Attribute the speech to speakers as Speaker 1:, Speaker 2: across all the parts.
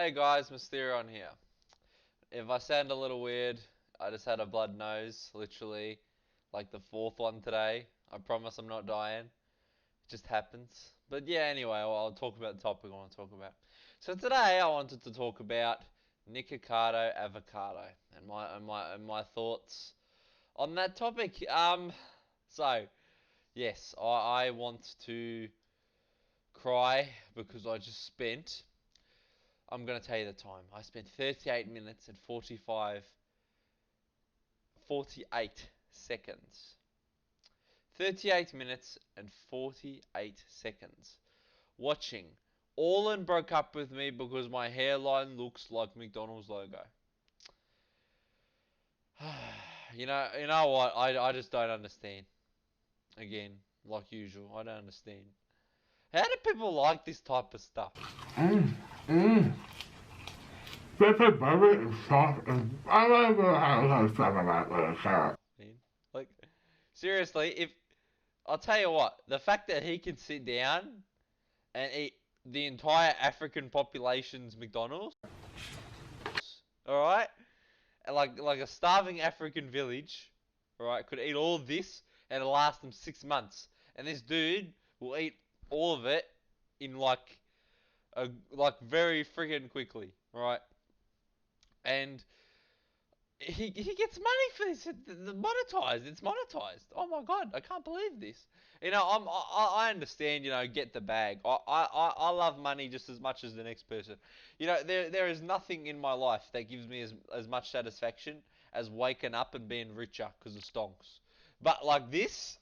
Speaker 1: Hey guys, Mysterion here. If I sound a little weird, I just had a blood nose, literally, like the fourth one today. I promise I'm not dying. It just happens. But yeah, anyway, I'll talk about the topic I want to talk about. So today I wanted to talk about Nikocado avocado and my thoughts on that topic. So yes, I want to cry because I just spent. I'm going to tell you the time. I spent 38 minutes and 48 seconds. 38 minutes and 48 seconds watching Orlin broke up with me because my hairline looks like McDonald's logo. You know what? I just don't understand. Again, like usual, I don't understand. How do people like this type of stuff?
Speaker 2: Mm, mm. Pepper butter is soft and I don't know how to talk about this.
Speaker 1: Man. Like, seriously, if I'll tell you what, the fact that he can sit down and eat the entire African population's McDonald's, all right, and like a starving African village, all right, could eat all of this and it'll last them 6 months, and this dude will eat all of it in like very freaking quickly, right? And he gets money for this. The monetized. It's monetized. Oh my god, I can't believe this. I understand. Get the bag. I love money just as much as the next person. There is nothing in my life that gives me as much satisfaction as waking up and being richer because of stonks. But like this,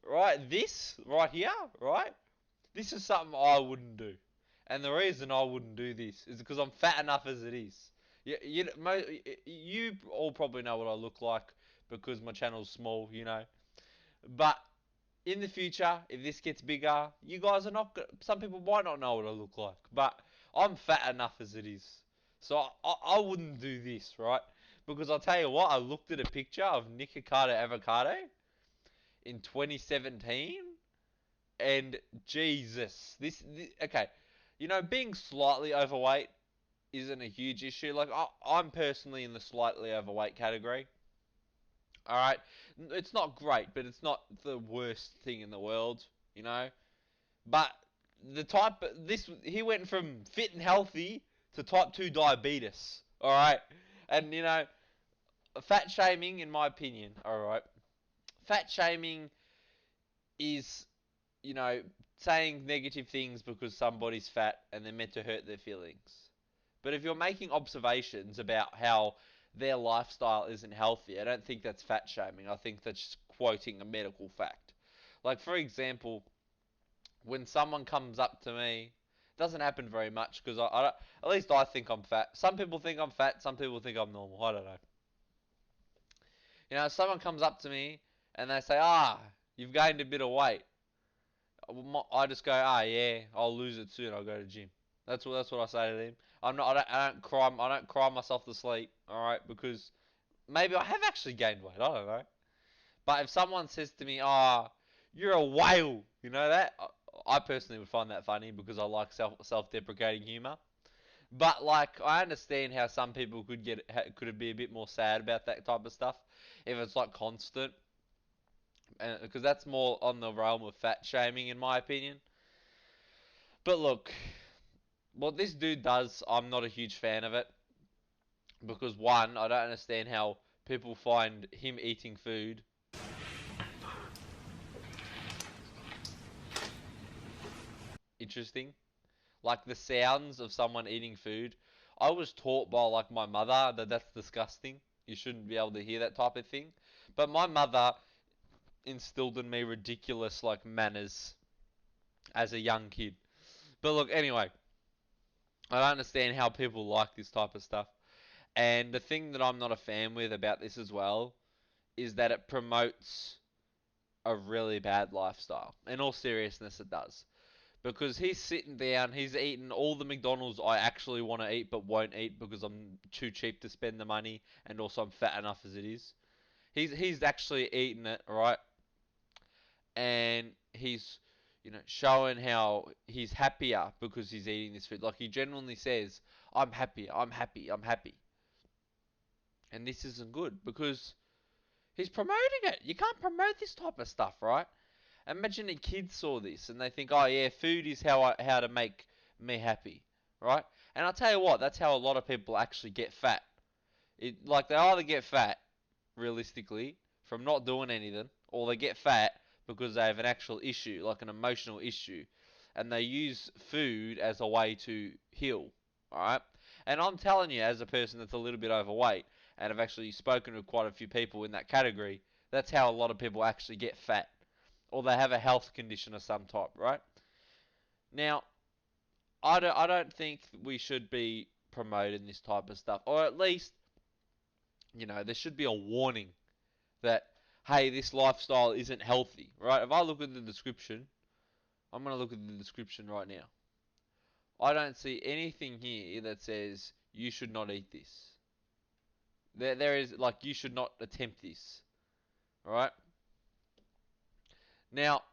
Speaker 1: right? This right here, right? This is something I wouldn't do. And the reason I wouldn't do this is because I'm fat enough as it is. You all probably know what I look like because my channel's small, But in the future, if this gets bigger, you guys are not. Some people might not know what I look like, but I'm fat enough as it is. So I wouldn't do this, right? Because I'll tell you what, I looked at a picture of Nikocado avocado in 2017, and Jesus, okay. Being slightly overweight isn't a huge issue. Like I'm personally in the slightly overweight category. All right, it's not great, but it's not the worst thing in the world, you know. But the type this he went from fit and healthy to type 2 diabetes. All right, and fat shaming, in my opinion. All right, fat shaming is saying negative things because somebody's fat and they're meant to hurt their feelings. But if you're making observations about how their lifestyle isn't healthy, I don't think that's fat shaming. I think that's just quoting a medical fact. Like, for example, when someone comes up to me, it doesn't happen very much because at least I think I'm fat. Some people think I'm fat, some people think I'm normal. I don't know. If someone comes up to me and they say, you've gained a bit of weight. I just go, yeah, I'll lose it soon. I'll go to the gym. That's what I say to them. I don't cry myself to sleep. All right, because maybe I have actually gained weight. I don't know. But if someone says to me, you're a whale, you know that? I personally would find that funny because I like self-deprecating humor. But like, I understand how some people could be a bit more sad about that type of stuff if it's like constant, and because that's more on the realm of fat shaming, in my opinion. But look, what this dude does, I'm not a huge fan of it because one, I don't understand how people find him eating food interesting. Like the sounds of someone eating food. I was taught by like my mother that that's disgusting. You shouldn't be able to hear that type of thing. But my mother instilled in me ridiculous like manners as a young kid. But look, anyway, I don't understand how people like this type of stuff. And the thing that I'm not a fan with about this as well is that it promotes a really bad lifestyle. In all seriousness, it does. Because he's sitting down, he's eating all the McDonald's I actually want to eat but won't eat because I'm too cheap to spend the money and also I'm fat enough as it is. He's actually eating it, right? And he's, showing how he's happier because he's eating this food. Like he genuinely says, "I'm happy, I'm happy, I'm happy," and this isn't good because he's promoting it. You can't promote this type of stuff, right? Imagine the kids saw this and they think, "Oh yeah, food is how to make me happy," right? And I'll tell you what, that's how a lot of people actually get fat. Like they either get fat realistically from not doing anything, or they get fat because they have an actual issue, like an emotional issue, and they use food as a way to heal. All right, and I'm telling you, as a person that's a little bit overweight, and I've actually spoken to quite a few people in that category, that's how a lot of people actually get fat, or they have a health condition of some type, right? Now, I don't think we should be promoting this type of stuff, or at least, there should be a warning that, hey, this lifestyle isn't healthy, right? If I look at the description, I'm going to look at the description right now. I don't see anything here that says you should not eat this. There is, like, you should not attempt this, right? Now,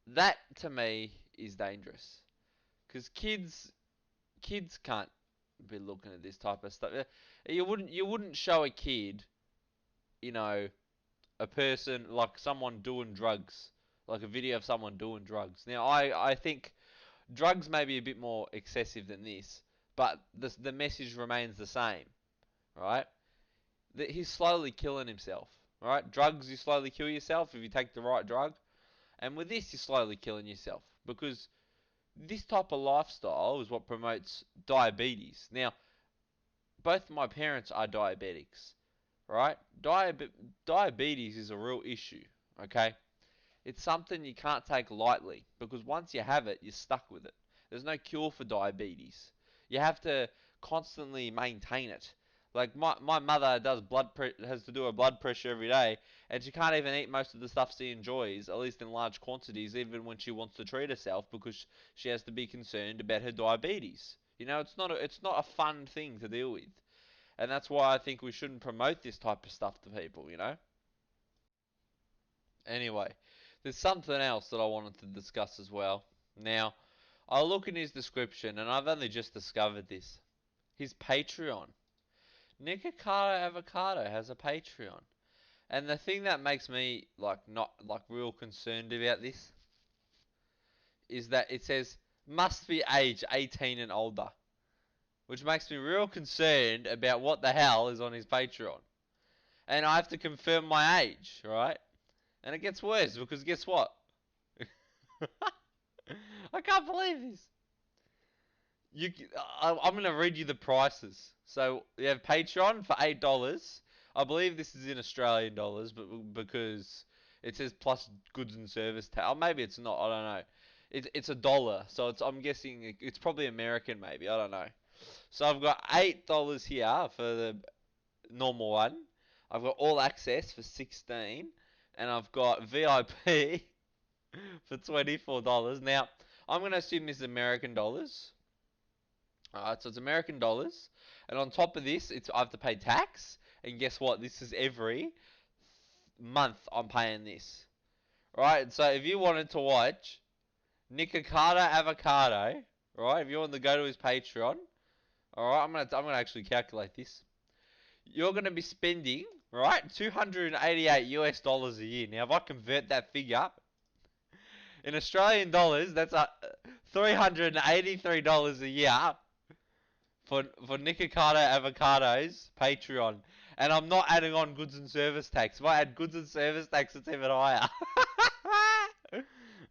Speaker 1: that to me is dangerous because kids can't be looking at this type of stuff. You wouldn't show a kid, you know, a person like someone doing drugs, like a video of someone doing drugs. Now, I think drugs may be a bit more excessive than this, but the message remains the same, right? That he's slowly killing himself, right? Drugs, you slowly kill yourself if you take the right drug, and with this, you're slowly killing yourself because this type of lifestyle is what promotes diabetes. Now, both my parents are diabetics, right? Diabetes is a real issue, okay? It's something you can't take lightly because once you have it, you're stuck with it. There's no cure for diabetes. You have to constantly maintain it. Like my mother has to do her blood pressure every day, and she can't even eat most of the stuff she enjoys, at least in large quantities, even when she wants to treat herself because she has to be concerned about her diabetes. It's not a fun thing to deal with, and that's why I think we shouldn't promote this type of stuff to people. Anyway, there's something else that I wanted to discuss as well. Now, I look in his description, and I've only just discovered this. His Patreon. Nikocado Avocado has a Patreon. And the thing that makes me not real concerned about this is that it says must be age 18 and older, which makes me real concerned about what the hell is on his Patreon. And I have to confirm my age, right? And it gets worse because guess what? I can't believe this. I'm going to read you the prices. So you have Patreon for $8. I believe this is in Australian dollars, but because it says plus goods and service tax, or maybe it's not. I don't know. It's a dollar, so I'm guessing it's probably American, maybe. I don't know. So I've got $8 here for the normal one. I've got all access for 16, and I've got VIP for $24. Now I'm going to assume this is American dollars. Alright, so it's American dollars, and on top of this, I have to pay tax. And guess what? This is every month I'm paying this. Right? So if you wanted to watch Nikocado Avocado, right? If you want to go to his Patreon, alright, I'm gonna actually calculate this. You're gonna be spending, right, $288 a year. Now if I convert that figure in Australian dollars, that's $383 a year for Nikocado Avocados Patreon. And I'm not adding on goods and service tax. If I add goods and service tax, it's even higher.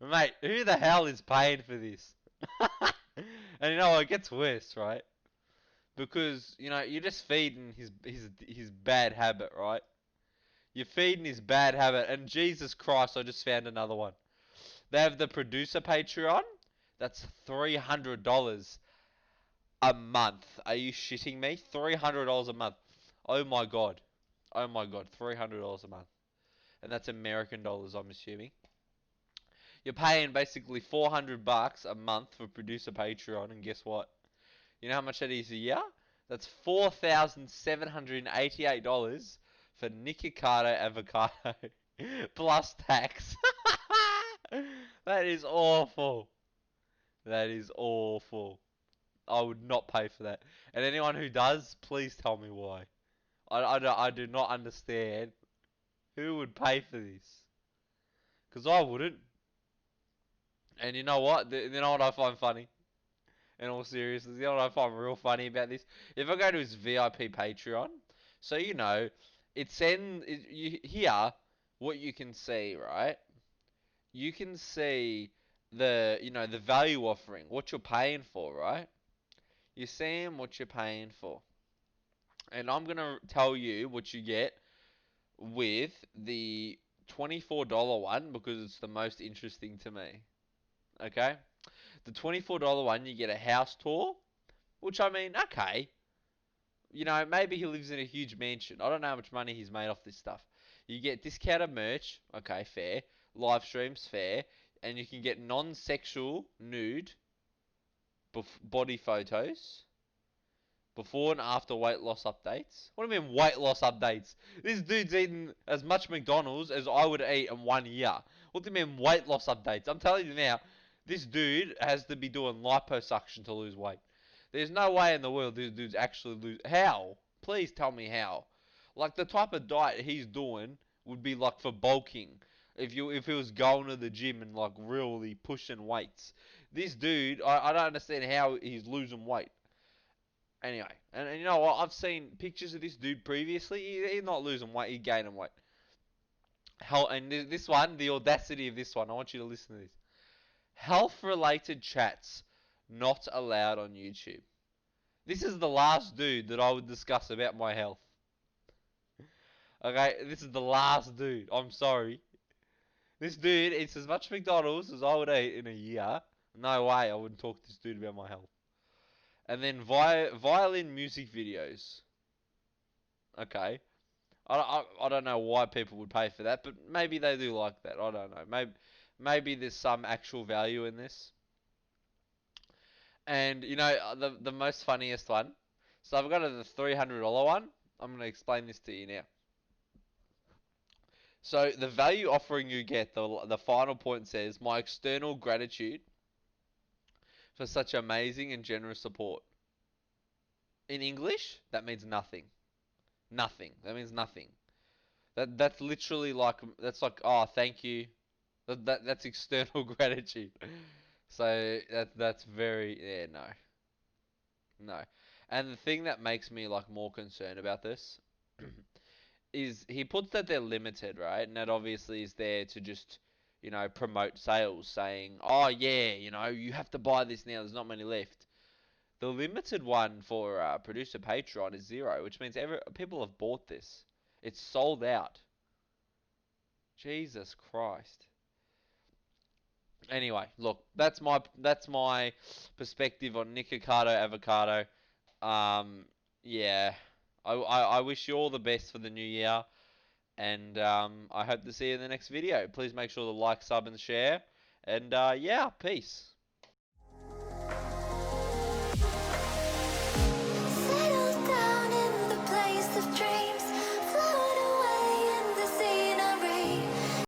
Speaker 1: Mate, who the hell is paying for this? And it gets worse, right? Because, you're just feeding his bad habit, right? You're feeding his bad habit, and Jesus Christ, I just found another one. They have the producer Patreon. That's $300 a month. Are you shitting me? $300 a month. Oh my god. Oh my god. $300 a month. And that's American dollars, I'm assuming. You're paying basically $400 a month for producer Patreon, and guess what? You know how much that is a year? That's $4,788 for Nikocado Avocado plus tax. That is awful. That is awful. I would not pay for that. And anyone who does, please tell me why. I do not understand who would pay for this. Because I wouldn't. And you know what? You know what I find funny? In all seriousness, you know what I find real funny about this? If I go to his VIP Patreon, so you know, you here what you can see, right? You can see the value offering, what you're paying for, right? You're seeing what you're paying for. And I'm gonna tell you what you get with the $24 one because it's the most interesting to me. Okay? The $24 one, you get a house tour, which I mean, okay. Maybe he lives in a huge mansion. I don't know how much money he's made off this stuff. You get discounted merch, okay, fair. Live streams, fair. And you can get non-sexual nude body photos. Before and after weight loss updates. What do you mean weight loss updates? This dude's eaten as much McDonald's as I would eat in 1 year. What do you mean weight loss updates? I'm telling you now, this dude has to be doing liposuction to lose weight. There's no way in the world this dude's actually lose. How? Please tell me how. Like the type of diet he's doing would be like for bulking. If he was going to the gym and like really pushing weights. This dude, I don't understand how he's losing weight. Anyway, and you know what? I've seen pictures of this dude previously. He's not losing weight, he's gaining weight. Hell, and this one, the audacity of this one, I want you to listen to this. Health-related chats not allowed on YouTube. This is the last dude that I would discuss about my health. Okay, this is the last dude. I'm sorry. This dude eats as much McDonald's as I would eat in a year. No way I wouldn't talk to this dude about my health. And then violin music videos. Okay. I don't know why people would pay for that, but maybe they do like that. I don't know. Maybe there's some actual value in this. And the most funniest one. So I've got the $300 one. I'm gonna explain this to you now. So the value offering you get, the final point says, my external gratitude for such amazing and generous support. In English, that means nothing. Nothing. That means nothing. That's literally like oh thank you. That's external gratitude. So that's very yeah no. And the thing that makes me like more concerned about this is he puts that they're limited, right? And that obviously is there to just promote sales, saying oh yeah you have to buy this now. There's not many left. The limited one for producer Patreon is 0, which means people have bought this. It's sold out. Jesus Christ. Anyway, look, that's my perspective on Nikocado Avocado. Yeah, I wish you all the best for the new year, and I hope to see you in the next video. Please make sure to like, sub, and share, and yeah, peace.